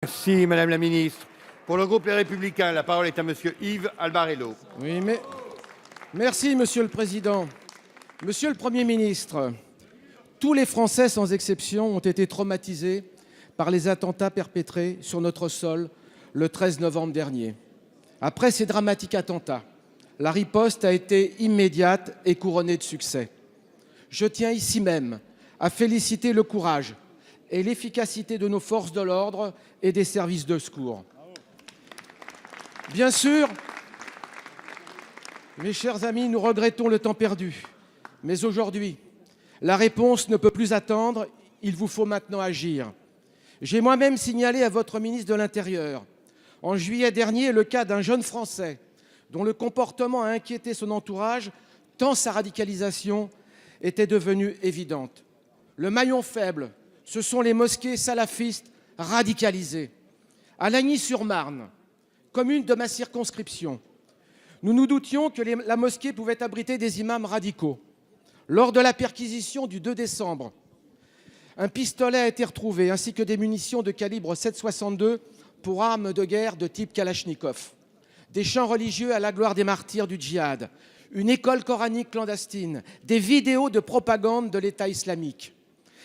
Merci, Madame la Ministre. Pour le groupe Les Républicains, la parole est à Monsieur Yves Albarello. Oui, mais merci, Monsieur le Président. Monsieur le Premier ministre, tous les Français, sans exception, ont été traumatisés par les attentats perpétrés sur notre sol le 13 novembre dernier. Après ces dramatiques attentats, la riposte a été immédiate et couronnée de succès. Je tiens ici même à féliciter le courage et l'efficacité de nos forces de l'ordre et des services de secours. Bien sûr, mes chers amis, nous regrettons le temps perdu. Mais aujourd'hui, la réponse ne peut plus attendre. Il vous faut maintenant agir. J'ai moi-même signalé à votre ministre de l'Intérieur, en juillet dernier, le cas d'un jeune Français dont le comportement a inquiété son entourage tant sa radicalisation était devenue évidente. Le maillon faible, ce sont les mosquées salafistes radicalisées. À Lagny-sur-Marne, commune de ma circonscription, nous nous doutions que la mosquée pouvait abriter des imams radicaux. Lors de la perquisition du 2 décembre, un pistolet a été retrouvé ainsi que des munitions de calibre 7,62 pour armes de guerre de type Kalachnikov. Des chants religieux à la gloire des martyrs du djihad, une école coranique clandestine, des vidéos de propagande de l'État islamique.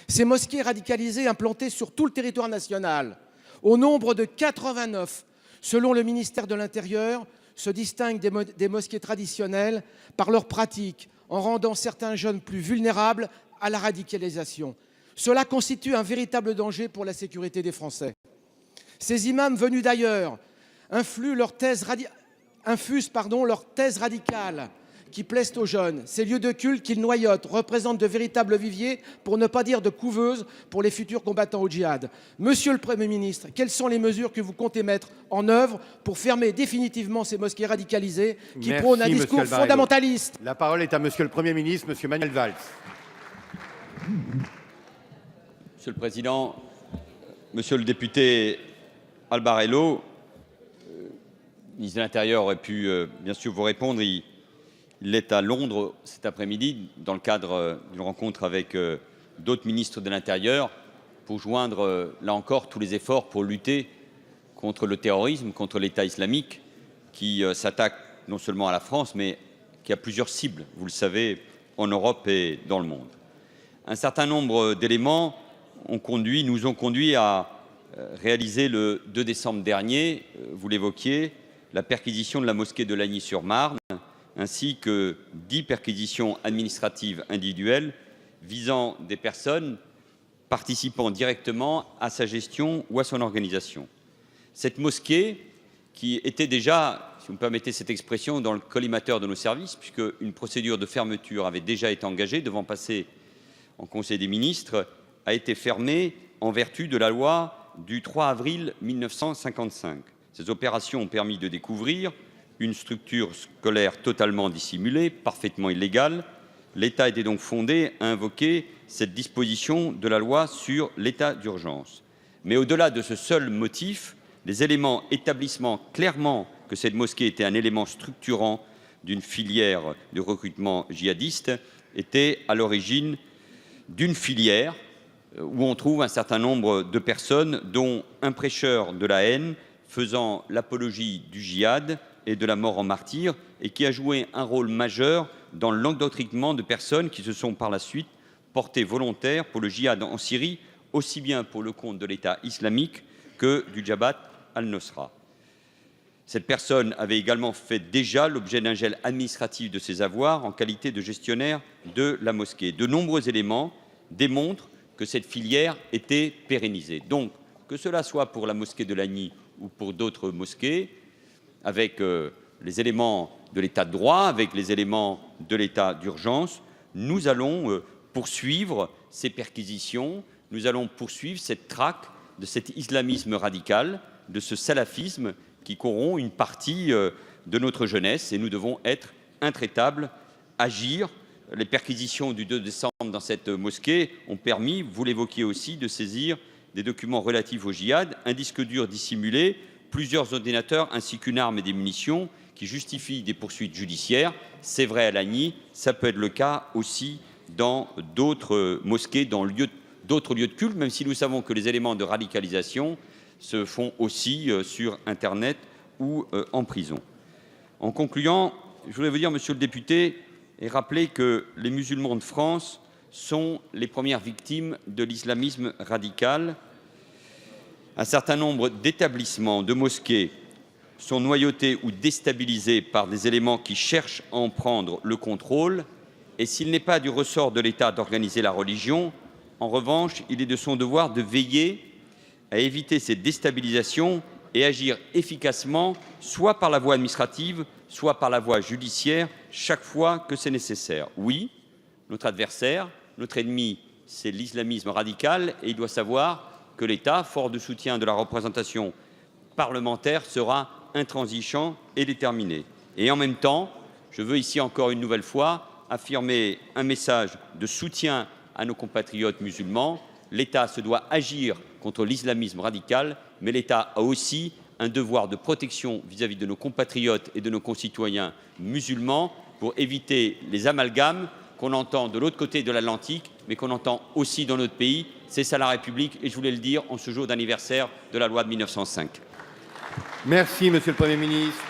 Ces mosquées radicalisées implantées sur tout le territoire national, au nombre de 89, selon le ministère de l'Intérieur, se distinguent des mosquées traditionnelles par leurs pratiques, en rendant certains jeunes plus vulnérables à la radicalisation. Cela constitue un véritable danger pour la sécurité des Français. Ces imams venus d'ailleurs infusent leur thèse radicale qui plaisent aux jeunes. Ces lieux de culte qu'ils noyautent représentent de véritables viviers, pour ne pas dire de couveuses, pour les futurs combattants au djihad. Monsieur le Premier ministre, quelles sont les mesures que vous comptez mettre en œuvre pour fermer définitivement ces mosquées radicalisées qui prônent un discours fondamentaliste? La parole est à Monsieur le Premier ministre, Monsieur Manuel Valls. Monsieur le Président, Monsieur le député Albarello, le ministre de l'Intérieur aurait pu bien sûr vous répondre. Il est à Londres cet après-midi dans le cadre d'une rencontre avec d'autres ministres de l'Intérieur pour joindre là encore tous les efforts pour lutter contre le terrorisme, contre l'État islamique qui s'attaque non seulement à la France mais qui a plusieurs cibles, vous le savez, en Europe et dans le monde. Un certain nombre d'éléments nous ont conduits à réaliser le 2 décembre dernier, vous l'évoquiez, la perquisition de la mosquée de Lagny-sur-Marne, ainsi que 10 perquisitions administratives individuelles visant des personnes participant directement à sa gestion ou à son organisation. Cette mosquée, qui était déjà, si vous me permettez cette expression, dans le collimateur de nos services, puisque une procédure de fermeture avait déjà été engagée devant passer en Conseil des ministres, a été fermée en vertu de la loi du 3 avril 1955. Ces opérations ont permis de découvrir une structure scolaire totalement dissimulée, parfaitement illégale. L'État était donc fondé à invoquer cette disposition de la loi sur l'état d'urgence. Mais au-delà de ce seul motif, les éléments établissant clairement que cette mosquée était un élément structurant d'une filière de recrutement djihadiste étaient à l'origine d'une filière où on trouve un certain nombre de personnes, dont un prêcheur de la haine faisant l'apologie du djihad et de la mort en martyr, et qui a joué un rôle majeur dans l'endoctrinement de personnes qui se sont par la suite portées volontaires pour le djihad en Syrie, aussi bien pour le compte de l'État islamique que du Jabhat al-Nusra. Cette personne avait également fait déjà l'objet d'un gel administratif de ses avoirs en qualité de gestionnaire de la mosquée. De nombreux éléments démontrent que cette filière était pérennisée. Donc, que cela soit pour la mosquée de Lagny ou pour d'autres mosquées, avec les éléments de l'état de droit, avec les éléments de l'état d'urgence, nous allons poursuivre ces perquisitions, nous allons poursuivre cette traque de cet islamisme radical, de ce salafisme qui corrompt une partie de notre jeunesse, et nous devons être intraitables, agir. Les perquisitions du 2 décembre dans cette mosquée ont permis, vous l'évoquiez aussi, de saisir des documents relatifs au djihad, un disque dur dissimulé, plusieurs ordinateurs ainsi qu'une arme et des munitions qui justifient des poursuites judiciaires. C'est vrai à Lagny, ça peut être le cas aussi dans d'autres mosquées, dans d'autres lieux de culte, même si nous savons que les éléments de radicalisation se font aussi sur Internet ou en prison. En concluant, je voudrais vous dire, monsieur le député, et rappeler que les musulmans de France sont les premières victimes de l'islamisme radical. Un certain nombre d'établissements, de mosquées, sont noyautés ou déstabilisés par des éléments qui cherchent à en prendre le contrôle. Et s'il n'est pas du ressort de l'État d'organiser la religion, en revanche, il est de son devoir de veiller à éviter cette déstabilisation et agir efficacement, soit par la voie administrative, soit par la voie judiciaire, chaque fois que c'est nécessaire. Oui, notre adversaire, notre ennemi, c'est l'islamisme radical, et il doit savoir que l'État, fort de soutien de la représentation parlementaire, sera intransigeant et déterminé. Et en même temps, je veux ici encore une nouvelle fois affirmer un message de soutien à nos compatriotes musulmans. L'État se doit agir contre l'islamisme radical, mais l'État a aussi un devoir de protection vis-à-vis de nos compatriotes et de nos concitoyens musulmans pour éviter les amalgames qu'on entend de l'autre côté de l'Atlantique, mais qu'on entend aussi dans notre pays. C'est ça la République, et je voulais le dire en ce jour d'anniversaire de la loi de 1905. Merci, monsieur le Premier ministre.